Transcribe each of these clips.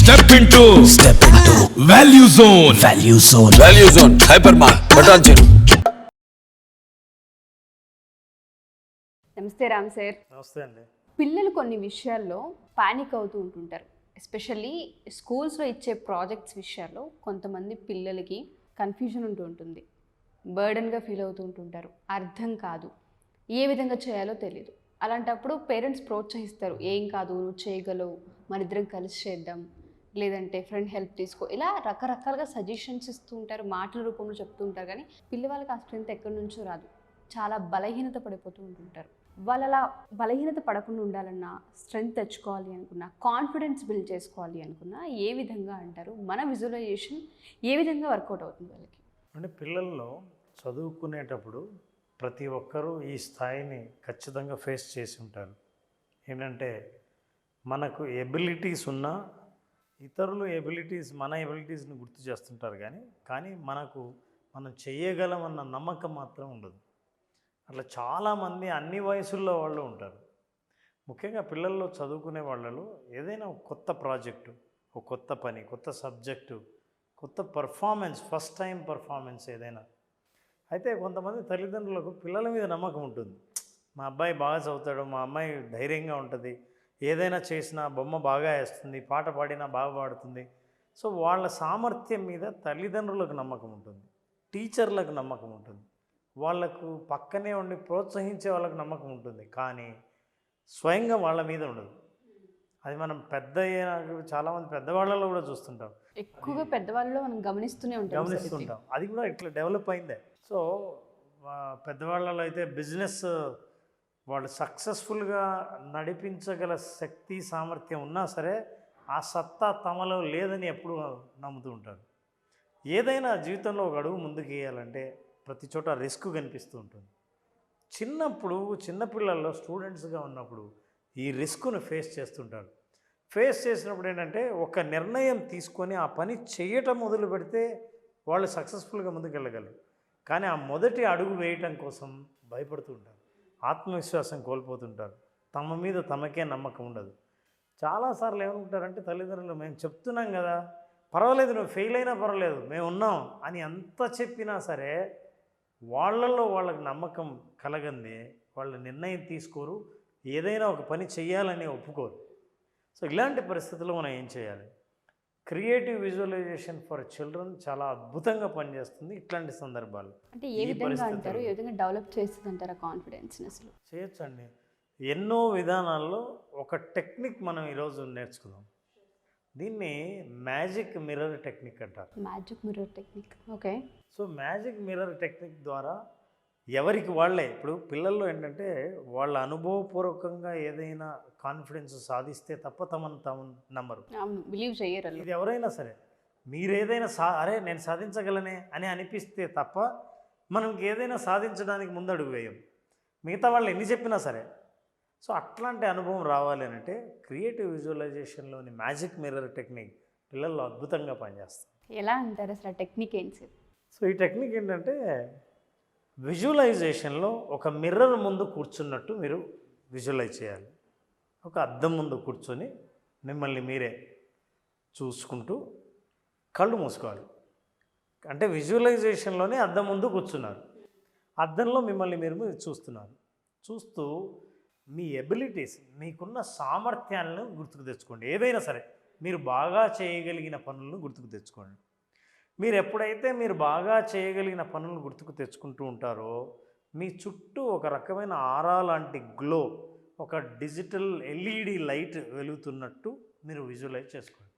Step into Value Zone. Value Zone. Hypermart. Button cheru. నమస్తే Ram sir. నమస్తే అండి. పిల్లలు కొన్ని విషయాల్లో పానిక్ అవుతూ ఉంటుంటారు. ఎస్పెషల్లీ స్కూల్స్లో ఇచ్చే ప్రాజెక్ట్స్ విషయాల్లో కొంతమంది పిల్లలకి కన్ఫ్యూజన్ ఉంటుంది, బర్డన్గా ఫీల్ అవుతూ ఉంటుంటారు, అర్థం కాదు, ఏ విధంగా చేయాలో తెలియదు. అలాంటప్పుడు పేరెంట్స్ ప్రోత్సహిస్తారు, ఏం కాదు నువ్వు చేయగలవు, మన ఇద్దరం కలిసి చేద్దాం, లేదంటే ఫ్రెండ్ హెల్ప్ తీసుకో, ఇలా రకరకాలుగా సజెషన్స్ ఇస్తూ ఉంటారు, మాటల రూపంలో చెప్తూ ఉంటారు. కానీ పిల్లవాళ్ళకి ఆ స్ట్రెంత్ ఎక్కడి నుంచో రాదు, చాలా బలహీనత పడిపోతూ ఉంటుంటారు. వాళ్ళు అలా బలహీనత పడకుండా ఉండాలన్నా, స్ట్రెంగ్త్ తెచ్చుకోవాలి అనుకున్నా, కాన్ఫిడెన్స్ బిల్డ్ చేసుకోవాలి అనుకున్నా ఏ విధంగా అంటారు? మన విజువలైజేషన్ ఏ విధంగా వర్కౌట్ అవుతుంది వాళ్ళకి? అంటే పిల్లల్లో చదువుకునేటప్పుడు ప్రతి ఒక్కరూ ఈ స్థాయిని ఖచ్చితంగా ఫేస్ చేసి ఉంటారు. ఏంటంటే మనకు ఎబిలిటీస్ ఉన్నా ఇతరులు మన ఎబిలిటీస్ని గుర్తు చేస్తుంటారు, కానీ మనం చేయగలమన్న నమ్మకం మాత్రం ఉండదు. అట్లా చాలామంది అన్ని వయసుల్లో వాళ్ళు ఉంటారు. ముఖ్యంగా పిల్లల్లో చదువుకునే వాళ్ళలో ఏదైనా ఒక కొత్త ప్రాజెక్టు, ఒక కొత్త పని, కొత్త సబ్జెక్టు, కొత్త పర్ఫార్మెన్స్, ఫస్ట్ టైం పర్ఫార్మెన్స్ ఏదైనా అయితే కొంతమంది తల్లిదండ్రులకు పిల్లల మీద నమ్మకం ఉంటుంది. మా అబ్బాయి బాగా చదువుతాడు, మా అమ్మాయి ధైర్యంగా ఉంటుంది, ఏదైనా చేసినా బొమ్మ బాగా వేస్తుంది, పాట పాడినా బాగా పాడుతుంది. సో వాళ్ళ సామర్థ్యం మీద తల్లిదండ్రులకు నమ్మకం ఉంటుంది, టీచర్లకు నమ్మకం ఉంటుంది, వాళ్ళకు పక్కనే ఉండి ప్రోత్సహించే వాళ్ళకు నమ్మకం ఉంటుంది. కానీ స్వయంగా వాళ్ళ మీద ఉండదు. అది మనం చాలామంది పెద్దవాళ్ళలో కూడా చూస్తుంటాం, ఎక్కువగా పెద్దవాళ్ళలో మనం గమనిస్తుంటాం. అది కూడా ఇట్లా డెవలప్ అయిందే. సో పెద్దవాళ్ళలో అయితే బిజినెస్ వాళ్ళు సక్సెస్ఫుల్గా నడిపించగల శక్తి సామర్థ్యం ఉన్నా సరే ఆ సత్తా తమలో లేదని ఎప్పుడు నమ్ముతూ ఉంటారు. ఏదైనా జీవితంలో ఒక అడుగు ముందుకు వేయాలంటే ప్రతి చోట రిస్క్ కనిపిస్తూ ఉంటుంది. చిన్నపిల్లల్లో స్టూడెంట్స్గా ఉన్నప్పుడు ఈ రిస్క్ను ఫేస్ చేస్తుంటారు. ఫేస్ చేసినప్పుడు ఏంటంటే ఒక నిర్ణయం తీసుకొని ఆ పని చేయటం మొదలు పెడితే వాళ్ళు సక్సెస్ఫుల్గా ముందుకు వెళ్ళగలరు. కానీ ఆ మొదటి అడుగు వేయటం కోసం భయపడుతూ ఉంటారు, ఆత్మవిశ్వాసం కోల్పోతుంటారు, తమ మీద తమకే నమ్మకం ఉండదు. చాలాసార్లు ఏమనుకుంటారంటే తల్లిదండ్రులు, మేము చెప్తున్నాం కదా, పర్వాలేదు, నువ్వు ఫెయిల్ అయినా పర్వాలేదు, మేము ఉన్నాం అని ఎంత చెప్పినా సరే వాళ్ళల్లో వాళ్ళకి నమ్మకం కలగంది వాళ్ళు నిర్ణయం తీసుకోరు, ఏదైనా ఒక పని చేయాలని ఒప్పుకోరు. సో ఇలాంటి పరిస్థితుల్లో మనం ఏం చేయాలి? క్రియేటివ్ విజువలైజేషన్ ఫర్ చిల్డ్రన్ చాలా అద్భుతంగా పనిచేస్తుంది ఇట్లాంటి సందర్భాలు. అంటే ఏ విధంగా అంటారు, ఏ విధంగా డెవలప్ చేస్తుంది అంటారా కాన్ఫిడెన్స్ని? అసలు చేయొచ్చండి, ఎన్నో విధానాల్లో. ఒక టెక్నిక్ మనం ఈరోజు నేర్చుకుందాం. దీన్ని మ్యాజిక్ మిర్రర్ టెక్నిక్ అంటారు. Magic mirror technique, okay. So magic mirror technique ద్వారా ఎవరికి వాళ్ళే, ఇప్పుడు పిల్లల్లో ఏంటంటే వాళ్ళ అనుభవపూర్వకంగా ఏదైనా కాన్ఫిడెన్స్ సాధిస్తే తప్ప తమను నమ్మరు, బిలీవ్ చేయరు. ఇది ఎవరైనా సరే, మీరు ఏదైనా అరే నేను సాధించగలనే అని అనిపిస్తే తప్ప మనం ఏదైనా సాధించడానికి ముందడుగు వేయం, మిగతా వాళ్ళు ఎన్ని చెప్పినా సరే. సో అట్లాంటి అనుభవం రావాలి అంటే క్రియేటివ్ విజువలైజేషన్లోని మ్యాజిక్ మిర్రర్ టెక్నిక్ పిల్లల్లో అద్భుతంగా పనిచేస్తుంది. ఎలా అంటారు అసలు ఆ టెక్నిక్ ఏంటి? సో ఈ టెక్నిక్ ఏంటంటే విజువలైజేషన్లో ఒక మిర్రర్ ముందు కూర్చున్నట్టు మీరు విజువలైజ్ చేయాలి. ఒక అద్దం ముందు కూర్చొని మిమ్మల్ని మీరే చూసుకుంటూ కళ్ళు మూసుకోవాలి. అంటే విజువలైజేషన్లోనే అద్దం ముందు కూర్చున్నారు, అద్దంలో మిమ్మల్ని మీరు చూస్తున్నారు. చూస్తూ మీ ఎబిలిటీస్, మీకున్న సామర్థ్యాలను గుర్తుకు తెచ్చుకోండి. ఏదైనా సరే మీరు బాగా చేయగలిగిన పనులను గుర్తుకు తెచ్చుకోండి. మీరు ఎప్పుడైతే మీరు బాగా చేయగలిగిన పనులను గుర్తుకు తెచ్చుకుంటూ ఉంటారో మీ చుట్టూ ఒక రకమైన ఆరా లాంటి గ్లో, ఒక డిజిటల్ ఎల్ఈడి లైట్ వెలుగుతున్నట్టు మీరు విజువలైజ్ చేసుకోండి.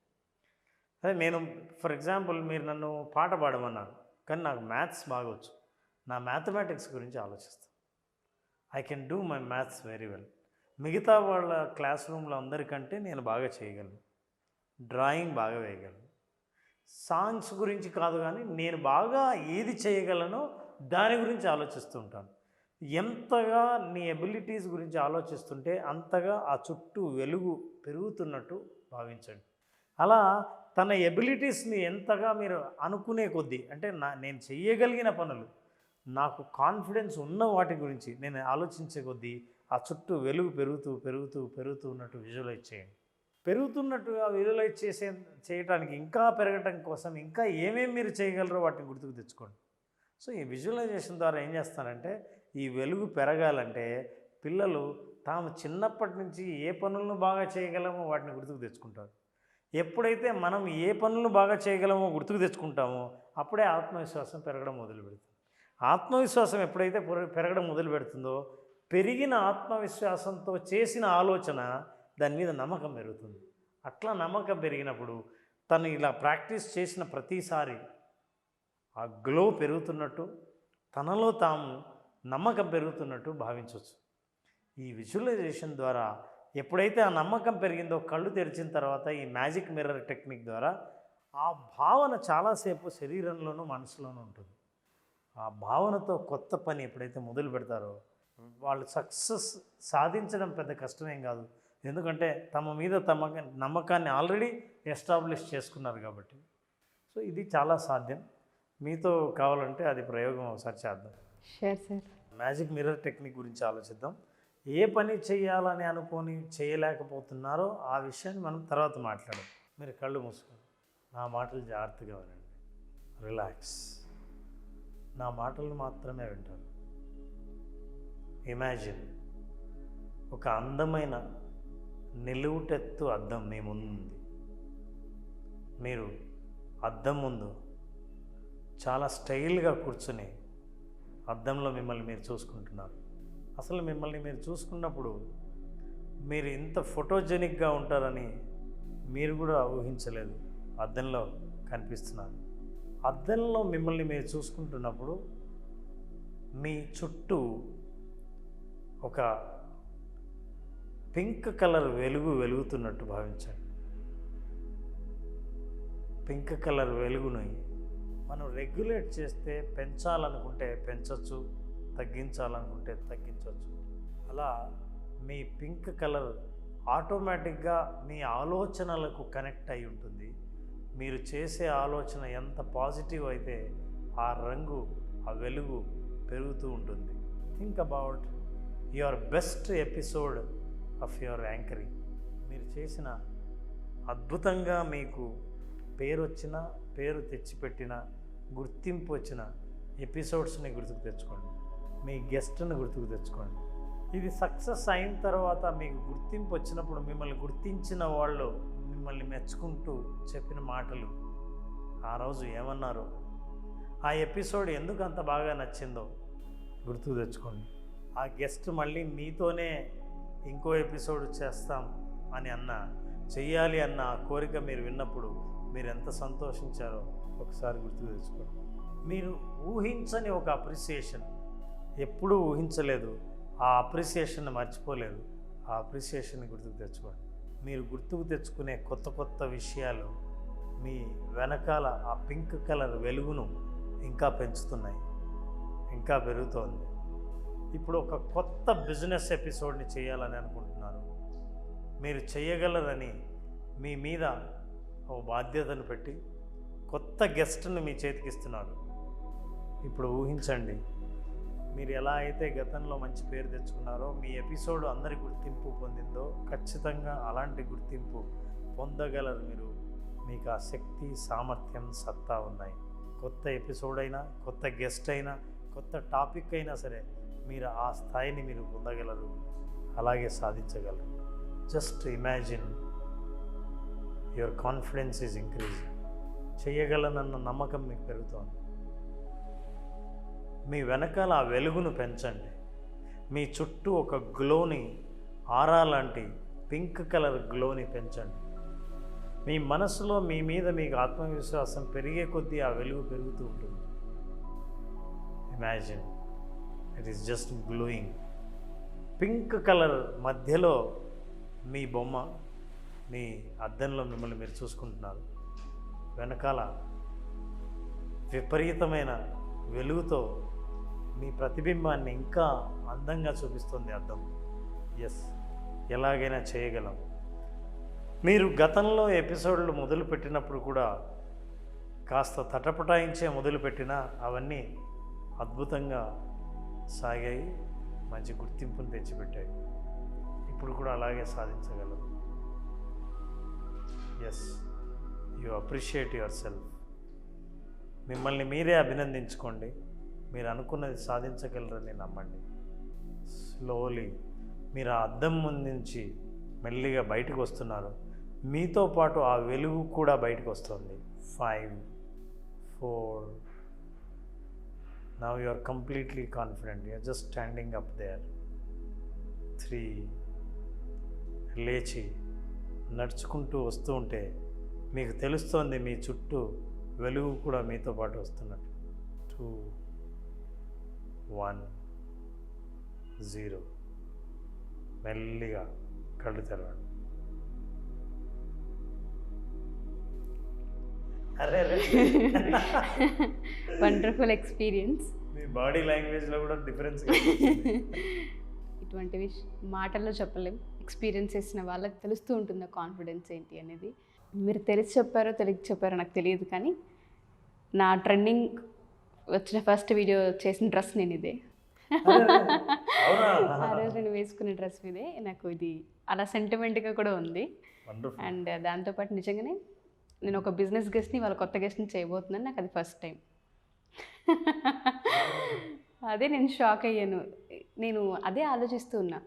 అదే నేను ఫర్ ఎగ్జాంపుల్, మీరు నన్ను పాట పాడమన్నారు, కానీ నాకు మ్యాథ్స్ బాగొచ్చు, నా మ్యాథమెటిక్స్ గురించి ఆలోచిస్తాను. I can do my maths very well. మిగతా వాళ్ళ క్లాస్ రూమ్లో అందరికంటే నేను బాగా చేయగలను, డ్రాయింగ్ బాగా వేయగలను. సాంగ్స్ గురించి కాదు, కానీ నేను బాగా ఏది చేయగలనో దాని గురించి ఆలోచిస్తూ ఉంటాను. ఎంతగా నీ ఎబిలిటీస్ గురించి ఆలోచిస్తుంటే అంతగా ఆ చుట్టూ వెలుగు పెరుగుతున్నట్టు భావించండి. అలా తన ఎబిలిటీస్ని ఎంతగా మీరు అనుకునే కొద్దీ, అంటే నేను చేయగలిగిన పనులు, నాకు కాన్ఫిడెన్స్ ఉన్న వాటి గురించి నేను ఆలోచించే కొద్దీ ఆ చుట్టూ వెలుగు పెరుగుతూ పెరుగుతూ పెరుగుతూ ఉన్నట్టు విజువలైజ్ చేయండి. పెరుగుతున్నట్టుగా విజువలైజ్ చేయటానికి ఇంకా పెరగటం కోసం ఇంకా ఏమేమి మీరు చేయగలరో వాటిని గుర్తుకు తెచ్చుకోండి. సో ఈ విజువలైజేషన్ ద్వారా ఏం చేస్తానంటే ఈ వెలుగు పెరగాలంటే పిల్లలు తాము చిన్నప్పటి నుంచి ఏ పనులను బాగా చేయగలమో వాటిని గుర్తుకు తెచ్చుకుంటారు. ఎప్పుడైతే మనం ఏ పనులను బాగా చేయగలమో గుర్తుకు తెచ్చుకుంటామో అప్పుడే ఆత్మవిశ్వాసం పెరగడం మొదలు పెడుతుంది. ఆత్మవిశ్వాసం ఎప్పుడైతే పెరగడం మొదలు పెడుతుందో పెరిగిన ఆత్మవిశ్వాసంతో చేసిన ఆలోచన దాని మీద నమ్మకం పెరుగుతుంది. అట్లా నమ్మకం పెరిగినప్పుడు తను ఇలా ప్రాక్టీస్ చేసిన ప్రతిసారి ఆ గ్లో పెరుగుతున్నట్టు తనలో తాము నమ్మకం పెరుగుతున్నట్టు భావించవచ్చు. ఈ విజువలైజేషన్ ద్వారా ఎప్పుడైతే ఆ నమ్మకం పెరిగిందో కళ్ళు తెరిచిన తర్వాత ఈ మ్యాజిక్ మిర్రర్ టెక్నిక్ ద్వారా ఆ భావన చాలాసేపు శరీరంలోనూ మనసులోనూ ఉంటుంది. ఆ భావనతో కొత్త పని ఎప్పుడైతే మొదలు పెడతారో వాళ్ళు సక్సెస్ సాధించడం పెద్ద కష్టమేం కాదు. ఎందుకంటే తమ మీద తమ నమ్మకాన్ని ఆల్రెడీ ఎస్టాబ్లిష్ చేసుకున్నారు కాబట్టి. సో ఇది చాలా సాధ్యం. మీతో కావాలంటే అది ప్రయోగం ఒకసారి చేద్దాం. Sure sir. Magic mirror technique గురించి ఆలోచిద్దాం. ఏ పని చేయాలని అనుకొని చేయలేకపోతున్నారో ఆ విషయాన్ని మనం తర్వాత మాట్లాడదాం. మీరు కళ్ళు మూసుకోండి. నా మాటలు జాగ్రత్తగా వినండి. రిలాక్స్. నా మాటలు మాత్రమే వింటారు. ఇమాజిన్ ఒక అందమైన నిలువుటెత్తు అద్దం మీ ముందుంది. మీరు అద్దం ముందు చాలా స్టైల్గా కూర్చుని అద్దంలో మిమ్మల్ని మీరు చూసుకుంటున్నారు. అసలు మిమ్మల్ని మీరు చూసుకున్నప్పుడు మీరు ఇంత ఫోటోజెనిక్గా ఉంటారని మీరు కూడా ఊహించలేదు. అద్దంలో కనిపిస్తున్నారు. అద్దంలో మిమ్మల్ని మీరు చూసుకుంటున్నప్పుడు మీ చుట్టూ ఒక పింక్ కలర్ వెలుగుతున్నట్టు భావించండి. పింక్ కలర్ వెలుగుని మనం రెగ్యులేట్ చేస్తే పెంచాలనుకుంటే పెంచవచ్చు, తగ్గించాలనుకుంటే తగ్గించవచ్చు. అలా మీ పింక్ కలర్ ఆటోమేటిక్గా మీ ఆలోచనలకు కనెక్ట్ అయి ఉంటుంది. మీరు చేసే ఆలోచన ఎంత పాజిటివ్ అయితే ఆ రంగు, ఆ వెలుగు పెరుగుతూ ఉంటుంది. Think about your best episode of your anchoring. మీరు చేసిన అద్భుతంగా మీకు పేరు వచ్చిన, పేరు తెచ్చిపెట్టిన, గుర్తింపు వచ్చిన ఎపిసోడ్స్ని గుర్తుకు తెచ్చుకోండి. మీ గెస్ట్ని గుర్తుకు తెచ్చుకోండి. ఇది సక్సెస్ అయిన తర్వాత మీకు గుర్తింపు వచ్చినప్పుడు మిమ్మల్ని గుర్తించిన వాళ్ళు మిమ్మల్ని మెచ్చుకుంటూ చెప్పిన మాటలు, ఆ రోజు ఏమన్నారో, ఆ ఎపిసోడ్ ఎందుకు అంత బాగా నచ్చిందో గుర్తుకు తెచ్చుకోండి. ఆ గెస్ట్ మళ్ళీ మీతోనే ఇంకో ఎపిసోడ్ చేస్తాం అని చెయ్యాలి అన్న ఆ కోరిక మీరు విన్నప్పుడు మీరు ఎంత సంతోషించారో ఒకసారి గుర్తుకు తెచ్చుకోండి. మీరు ఊహించని ఒక అప్రిసియేషన్, ఎప్పుడూ ఊహించలేదు, ఆ అప్రిసియేషన్ని మర్చిపోలేదు. ఆ అప్రిసియేషన్ని గుర్తుకు తెచ్చుకోండి. మీరు గుర్తుకు తెచ్చుకునే కొత్త కొత్త విషయాలు మీ వెనకాల ఆ పింక్ కలర్ వెలుగును ఇంకా పెంచుతున్నాయి, ఇంకా పెరుగుతోంది. ఇప్పుడు ఒక కొత్త బిజినెస్ ఎపిసోడ్ని చేయాలని అనుకుంటున్నారు. మీరు చేయగలరని మీ మీద ఓ బాధ్యతను పెట్టి కొత్త గెస్ట్ని మీ చేతికి ఇస్తున్నారు. ఇప్పుడు ఊహించండి, మీరు ఎలా అయితే గతంలో మంచి పేరు తెచ్చుకున్నారో, మీ ఎపిసోడ్ అందరి గుర్తింపు పొందిందో, ఖచ్చితంగా అలాంటి గుర్తింపు పొందగలరు మీరు. మీకు ఆ శక్తి, సామర్థ్యం, సత్తా ఉన్నాయి. కొత్త ఎపిసోడ్ అయినా, కొత్త గెస్ట్ అయినా, కొత్త టాపిక్ అయినా సరే మీరు ఆ స్థాయిని మీరు పొందగలరు, అలాగే సాధించగలరు. Just imagine your confidence is increasing. చేయగలనన్న నమ్మకం మీకు పెరుగుతోంది. మీ వెనకాల ఆ వెలుగును పెంచండి. మీ చుట్టూ ఒక గ్లోని, ఆరా లాంటి పింక్ కలర్ గ్లోని పెంచండి. మీ మనసులో మీ మీద మీకు ఆత్మవిశ్వాసం పెరిగే కొద్దీ ఆ వెలుగు పెరుగుతూ ఉంటుంది. Imagine it is just glowing. Pink colour మధ్యలో మీ బొమ్మ, మీ అద్దంలో మిమ్మల్ని మీరు చూసుకుంటున్నారు. వెనకాల విపరీతమైన వెలుగుతో మీ ప్రతిబింబాన్ని ఇంకా అందంగా చూపిస్తుంది అద్దం. ఎస్, ఎలాగైనా చేయగలం. మీరు గతంలో ఎపిసోడ్లు మొదలుపెట్టినప్పుడు కూడా కాస్త తటపటాయించే మొదలుపెట్టినా అవన్నీ అద్భుతంగా సాగాయి, మంచి గుర్తింపును తెచ్చిపెట్టాయి. ఇప్పుడు కూడా అలాగే సాధించగలరు. Yes, you appreciate yourself. మిమ్మల్ని మీరే అభినందించుకోండి. మీరు అనుకున్నది సాధించగలరని నమ్మండి. స్లోలీ మీరు ఆ అద్దం ముందు నుంచి మెల్లిగా బయటకు వస్తున్నారు. మీతో పాటు ఆ వెలుగు కూడా బయటకు వస్తుంది. 5, 4. Now you are completely confident. You are just standing up there. 3. లేచి నడుచుకుంటూ వస్తూ ఉంటే మీకు తెలుస్తోంది మీ చుట్టూ వెలుగు కూడా మీతో పాటు వస్తున్నట్టు. 2, 1, 0. మెల్లిగా కళ్ళు తెరవండి. అరే వండర్ఫుల్ ఎక్స్పీరియన్స్. మీ బాడీ లాంగ్వేజ్లో కూడా డిఫరెన్స్. ఇటువంటి మాటల్లో చెప్పలేం, ఎక్స్పీరియన్స్ చేసిన వాళ్ళకి తెలుస్తూ ఉంటుంది ఆ కాన్ఫిడెన్స్ ఏంటి అనేది. మీరు తెలిసి చెప్పారో చెప్పారో నాకు తెలియదు, కానీ నా ట్రెండింగ్ వచ్చిన ఫస్ట్ వీడియో చేసిన డ్రెస్ నేను ఇదే. ఆ రోజు నేను వేసుకునే డ్రెస్ ఇదే. నాకు ఇది అలా సెంటిమెంట్గా కూడా ఉంది. అండ్ దాంతోపాటు నిజంగానే నేను ఒక బిజినెస్ గెస్ట్ని వాళ్ళ కొత్త గెస్ట్ని చేయబోతున్నాను. నాకు అది ఫస్ట్ టైం. అదే నేను షాక్ అయ్యాను. నేను అదే ఆలోచిస్తూ ఉన్నా,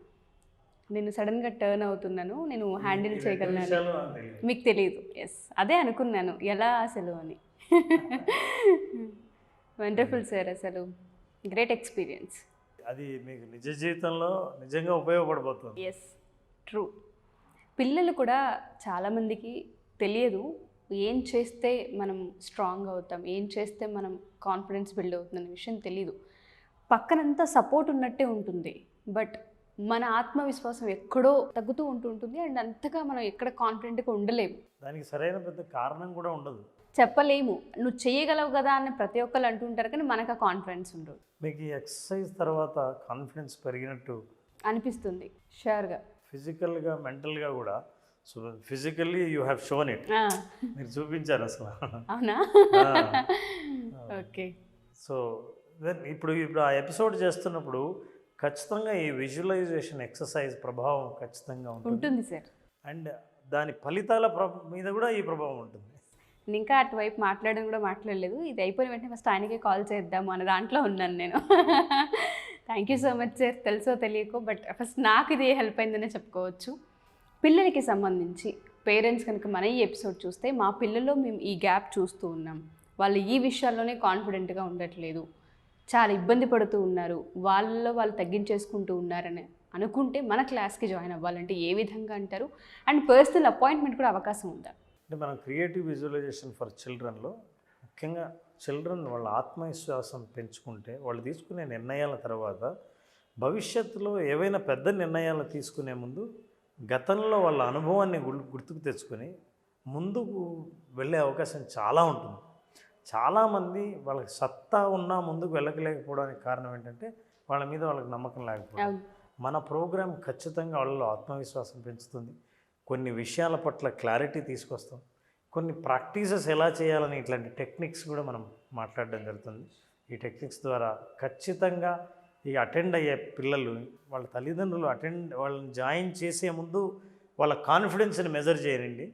నేను సడన్గా టర్న్ అవుతున్నాను, నేను హ్యాండిల్ చేయగలను. మీకు తెలియదు. ఎస్, అదే అనుకున్నాను ఎలా అసలు అని. వండర్ఫుల్ సార్, అసలు గ్రేట్ ఎక్స్పీరియన్స్. అది మీకు నిజ జీవితంలో నిజంగా ఉపయోగపడబోతుంది. Yes, true. పిల్లలు కూడా చాలామందికి తెలియదు ఏం చేస్తే మనం స్ట్రాంగ్ అవుతాం, ఏం చేస్తే మనం కాన్ఫిడెన్స్ బిల్డ్ అవుతుందనే విషయం తెలీదు. పక్కనంతా సపోర్ట్ ఉన్నట్టే ఉంటుంది, బట్ మన ఆత్మవిశ్వాసం ఎక్కడో తగ్గుతూ ఉంటుంది. అండ్ అంతగా మనం ఎక్కడ కాన్ఫిడెంట్గా ఉండలేము. దానికి సరైన పెద్ద కారణం కూడా ఉండదు, చెప్పలేము. నువ్వు చేయగలవు కదా అని ప్రతి ఒక్కరు అంటుంటారు, కానీ మనకు ఆ కాన్ఫిడెన్స్ ఉండదు. మీకు ఈ ఎక్సర్సైజ్ తర్వాత కాన్ఫిడెన్స్ పెరిగినట్టు అనిపిస్తుంది షూర్గా. ఫిజికల్గా మెంటల్గా కూడా. So physically you have shown it. మీరు చూపించారు అసలు. అవునా? ఓకే. సో ఇప్పుడు ఆ ఎపిసోడ్ చేస్తున్నప్పుడు ఖచ్చితంగా ఈ విజువలైజేషన్ ఎక్సర్సైజ్ ప్రభావం ఖచ్చితంగా ఉంటుంది సార్. అండ్ దాని ఫలితాల మీద కూడా ఈ ప్రభావం ఉంటుంది. నేను ఇంకా అటువైపు మాట్లాడడం కూడా మాట్లాడలేదు. ఇది అయిపోయిన వెంటనే ఫస్ట్ ఆయనకే కాల్ చేద్దాము అనే దాంట్లో ఉన్నాను నేను. Thank you so much sir. తెలుసో తెలియకో బట్ ఫస్ట్ నాకు ఇది హెల్ప్ అయిందనే చెప్పుకోవచ్చు. పిల్లలకి సంబంధించి పేరెంట్స్ కనుక మన ఈ ఎపిసోడ్ చూస్తే, మా పిల్లల్లో మేము ఈ గ్యాప్ చూస్తూ ఉన్నాం, వాళ్ళు ఈ విషయాల్లోనే కాన్ఫిడెంట్గా ఉండట్లేదు, చాలా ఇబ్బంది పడుతూ ఉన్నారు, వాళ్ళలో వాళ్ళు తగ్గించేసుకుంటూ ఉన్నారని అనుకుంటే మన క్లాస్కి జాయిన్ అవ్వాలంటే ఏ విధంగా అంటారు? అండ్ పర్సనల్ అపాయింట్మెంట్ కూడా అవకాశం ఉందా? అంటే మనం క్రియేటివ్ విజువలైజేషన్ ఫర్ చిల్డ్రన్లో ముఖ్యంగా చిల్డ్రన్ వాళ్ళ ఆత్మవిశ్వాసం పెంచుకుంటే, వాళ్ళు తీసుకునే నిర్ణయాల తర్వాత భవిష్యత్తులో ఏవైనా పెద్ద నిర్ణయాలు తీసుకునే ముందు గతంలో వాళ్ళ అనుభవాన్ని గుర్తుకు తెచ్చుకొని ముందుకు వెళ్ళే అవకాశం చాలా ఉంటుంది. చాలామంది వాళ్ళకి సత్తా ఉన్నా ముందుకు వెళ్ళలేకపోవడానికి కారణం ఏంటంటే వాళ్ళ మీద వాళ్ళకి నమ్మకం లేకపోవడం. మన ప్రోగ్రాం ఖచ్చితంగా వాళ్ళలో ఆత్మవిశ్వాసం పెంచుతుంది, కొన్ని విషయాల పట్ల క్లారిటీ తీసుకొస్తాం, కొన్ని ప్రాక్టీసెస్ ఎలా చేయాలని ఇట్లాంటి టెక్నిక్స్ కూడా మనం మాట్లాడడం జరుగుతుంది. ఈ టెక్నిక్స్ ద్వారా ఖచ్చితంగా ఈ అటెండ్ అయ్యే పిల్లలు వాళ్ళ తల్లిదండ్రులు వాళ్ళని జాయిన్ చేసే ముందు వాళ్ళ కాన్ఫిడెన్స్ని మెజర్ చేయరండి.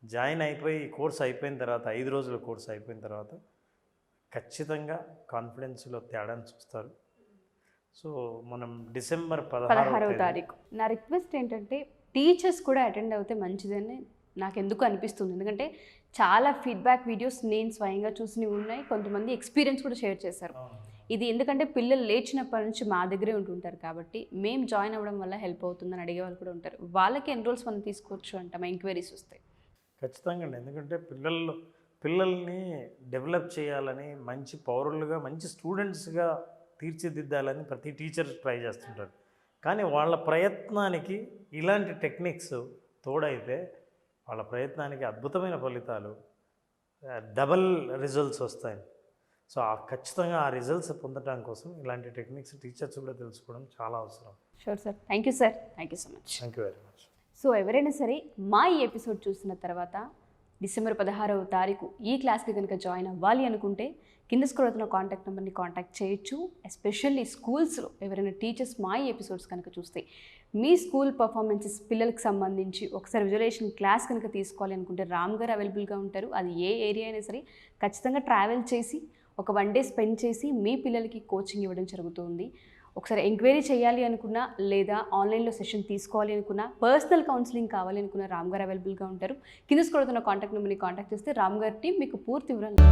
జాయిన్ అయిపోయి కోర్స్ అయిపోయిన తర్వాత 5 రోజుల కోర్స్ అయిపోయిన తర్వాత ఖచ్చితంగా కాన్ఫిడెన్స్లో తేడాను చూస్తారు. సో మనం డిసెంబర్ 16వ తారీఖు. నా రిక్వెస్ట్ ఏంటంటే టీచర్స్ కూడా అటెండ్ అవుతే మంచిదని నాకు ఎందుకు అనిపిస్తుంది. ఎందుకంటే చాలా ఫీడ్బ్యాక్ వీడియోస్ నేను స్వయంగా చూసినవి ఉన్నాయి, కొంతమంది ఎక్స్పీరియన్స్ కూడా షేర్ చేశారు. ఇది ఎందుకంటే పిల్లలు లేచినప్పటి నుంచి మా దగ్గరే ఉంటుంటారు కాబట్టి మేము జాయిన్ అవ్వడం వల్ల హెల్ప్ అవుతుందని అడిగే వాళ్ళు కూడా ఉంటారు. వాళ్ళకి ఎన్రోల్స్ మనం తీసుకోవచ్చు అంట, మా ఎంక్వైరీస్ వస్తాయి. ఖచ్చితంగా అండి. ఎందుకంటే పిల్లల్ని డెవలప్ చేయాలని, మంచి పౌరులుగా, మంచి స్టూడెంట్స్గా తీర్చిదిద్దాలని ప్రతి టీచర్ ట్రై చేస్తుంటారు. కానీ వాళ్ళ ప్రయత్నానికి ఇలాంటి టెక్నిక్స్ తోడైతే వాళ్ళ ప్రయత్నానికి అద్భుతమైన ఫలితాలు, డబల్ రిజల్ట్స్ వస్తాయి. సో ఖచ్చితంగా ఆ రిజల్ట్స్ పొందడం కోసం ఇలాంటి టెక్నిక్స్ టీచర్స్ కూడా తెలుసుకోవడం చాలా అవసరం. Sure sir. Thank you sir. Thank you so much. Thank you very much. So ఎవరైనా సరే మా ఈ ఎపిసోడ్ చూసిన తర్వాత డిసెంబర్ 16వ తారీఖు ఈ క్లాస్కి కనుక జాయిన్ అవ్వాలి అనుకుంటే కింద స్క్రోల్ అవుతున్న కాంటాక్ట్ నెంబర్ని కాంటాక్ట్ చేయొచ్చు. ఎస్పెషల్లీ స్కూల్స్లో ఎవరైనా టీచర్స్ మా ఈ ఎపిసోడ్స్ కనుక చూస్తే మీ స్కూల్ పర్ఫార్మెన్సెస్ పిల్లలకు సంబంధించి ఒకసారి విజువలైజేషన్ క్లాస్ కనుక తీసుకోవాలి అనుకుంటే రామ్ గారు అవైలబుల్గా ఉంటారు. అది ఏ ఏరియా అయినా సరే ఖచ్చితంగా ట్రావెల్ చేసి ఒక 1 డే స్పెండ్ చేసి మీ పిల్లలకి కోచింగ్ ఇవ్వడం జరుగుతుంది. ఒకసారి ఎంక్వైరీ చేయాలి అనుకున్నా లేదా ఆన్లైన్లో సెషన్ తీసుకోవాలి అనుకున్నా పర్సనల్ కౌన్సిలింగ్ కావాలి అనుకున్నా రామ్ గారు అవైలబుల్గా ఉంటారు. కింద స్క్రోల్ అవుతున్న కాంటాక్ట్ నెంబర్ని కాంటాక్ట్ చేస్తే రామ్ గారి టీం మీకు పూర్తి వివరంగా